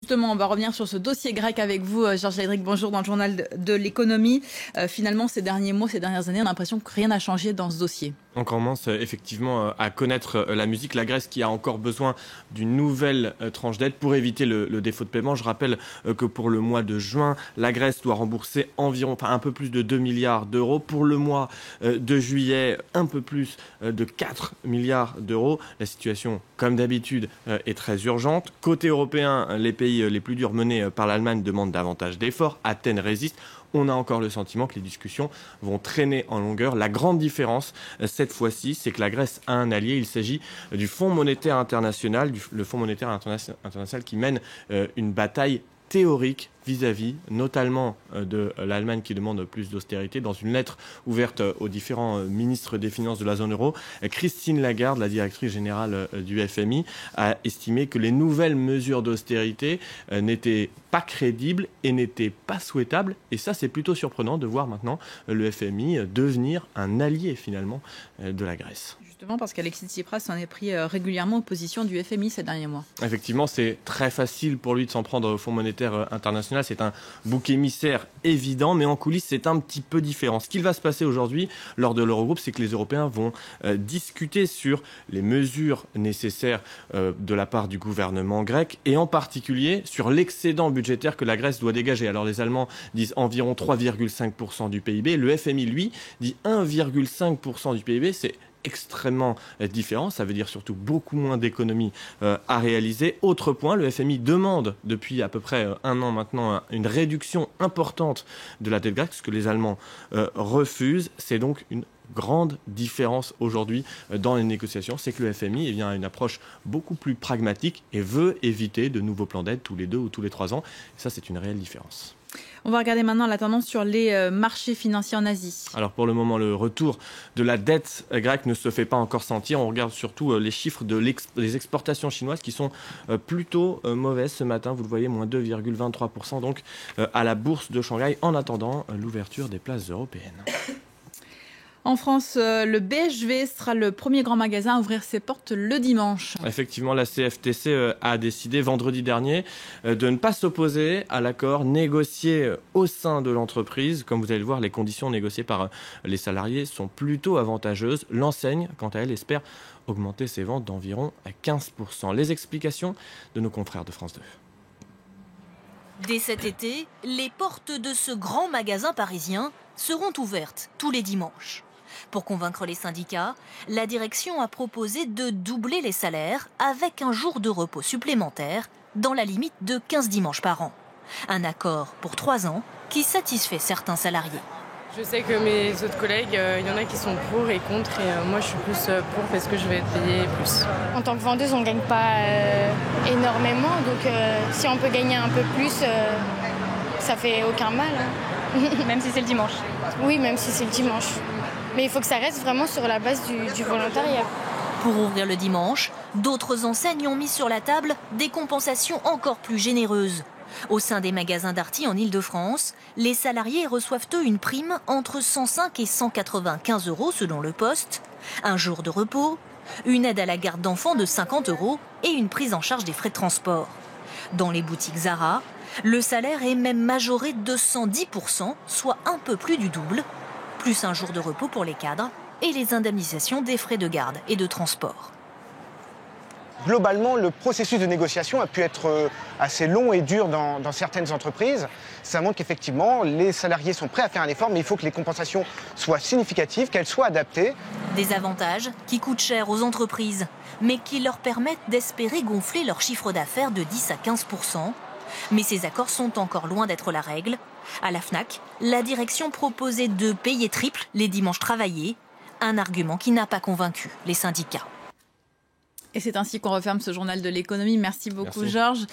justement, on va revenir sur ce dossier grec avec vous, Georges Laëdric. Bonjour, dans le journal de l'économie. Finalement, ces derniers mois, ces dernières années, on a l'impression que rien n'a changé dans ce dossier. On commence effectivement à connaître la musique. La Grèce qui a encore besoin d'une nouvelle tranche d'aide pour éviter le défaut de paiement. Je rappelle que pour le mois de juin, la Grèce doit rembourser un peu plus de 2 milliards d'euros. Pour le mois de juillet, un peu plus de 4 milliards d'euros. La situation, comme d'habitude, est très urgente. Côté européen, les pays les plus durs menés par l'Allemagne demandent davantage d'efforts. Athènes résiste. On a encore le sentiment que les discussions vont traîner en longueur. La grande différence, cette fois-ci, c'est que la Grèce a un allié. Il s'agit du Fonds monétaire international, le Fonds monétaire international qui mène une bataille théorique vis-à-vis, notamment de l'Allemagne qui demande plus d'austérité. Dans une lettre ouverte aux différents ministres des Finances de la zone euro, Christine Lagarde, la directrice générale du FMI, a estimé que les nouvelles mesures d'austérité n'étaient pas crédibles et n'étaient pas souhaitables. Et ça, c'est plutôt surprenant de voir maintenant le FMI devenir un allié finalement de la Grèce. Justement parce qu'Alexis Tsipras s'en est pris régulièrement aux positions du FMI ces derniers mois. Effectivement, c'est très facile pour lui de s'en prendre au Fonds monétaire international. C'est un bouc émissaire évident, mais en coulisses, c'est un petit peu différent. Ce qu'il va se passer aujourd'hui lors de l'Eurogroupe, c'est que les Européens vont discuter sur les mesures nécessaires de la part du gouvernement grec et en particulier sur l'excédent budgétaire que la Grèce doit dégager. Alors les Allemands disent environ 3,5% du PIB. Le FMI, lui, dit 1,5% du PIB. C'est extrêmement différent, ça veut dire surtout beaucoup moins d'économies à réaliser. Autre point, le FMI demande depuis à peu près un an maintenant une réduction importante de la dette grecque, ce que les Allemands refusent. C'est donc une grande différence aujourd'hui dans les négociations, c'est que le FMI a une approche beaucoup plus pragmatique et veut éviter de nouveaux plans d'aide tous les 2 ou tous les 3 ans. Et ça, c'est une réelle différence. On va regarder maintenant la tendance sur les marchés financiers en Asie. Alors pour le moment, le retour de la dette grecque ne se fait pas encore sentir. On regarde surtout les chiffres des exportations chinoises qui sont plutôt mauvaises ce matin. Vous le voyez, moins 2,23% donc à la bourse de Shanghai en attendant l'ouverture des places européennes. En France, le BHV sera le premier grand magasin à ouvrir ses portes le dimanche. Effectivement, la CFTC a décidé vendredi dernier de ne pas s'opposer à l'accord négocié au sein de l'entreprise. Comme vous allez le voir, les conditions négociées par les salariés sont plutôt avantageuses. L'enseigne, quant à elle, espère augmenter ses ventes d'environ 15%. Les explications de nos confrères de France 2. Dès cet été, les portes de ce grand magasin parisien seront ouvertes tous les dimanches. Pour convaincre les syndicats, la direction a proposé de doubler les salaires avec un jour de repos supplémentaire dans la limite de 15 dimanches par an. Un accord pour 3 ans qui satisfait certains salariés. Je sais que mes autres collègues, il y en a qui sont pour et contre et moi je suis plus pour parce que je vais être payée plus. En tant que vendeuse, on ne gagne pas énormément, donc si on peut gagner un peu plus, ça fait aucun mal. Même si c'est le dimanche. Oui, même si c'est le dimanche. Mais il faut que ça reste vraiment sur la base du volontariat. Pour ouvrir le dimanche, d'autres enseignes ont mis sur la table des compensations encore plus généreuses. Au sein des magasins Darty en Ile-de-France, les salariés reçoivent eux une prime entre 105 et 195 euros selon le poste, un jour de repos, une aide à la garde d'enfants de 50 euros et une prise en charge des frais de transport. Dans les boutiques Zara, le salaire est même majoré de 110%, soit un peu plus du double, plus un jour de repos pour les cadres et les indemnisations des frais de garde et de transport. Globalement, le processus de négociation a pu être assez long et dur dans certaines entreprises. Ça montre qu'effectivement, les salariés sont prêts à faire un effort, mais il faut que les compensations soient significatives, qu'elles soient adaptées. Des avantages qui coûtent cher aux entreprises, mais qui leur permettent d'espérer gonfler leur chiffre d'affaires de 10 à 15%. Mais ces accords sont encore loin d'être la règle. À la Fnac, la direction proposait de payer triple les dimanches travaillés, un argument qui n'a pas convaincu les syndicats. Et c'est ainsi qu'on referme ce journal de l'économie. Merci beaucoup, Georges.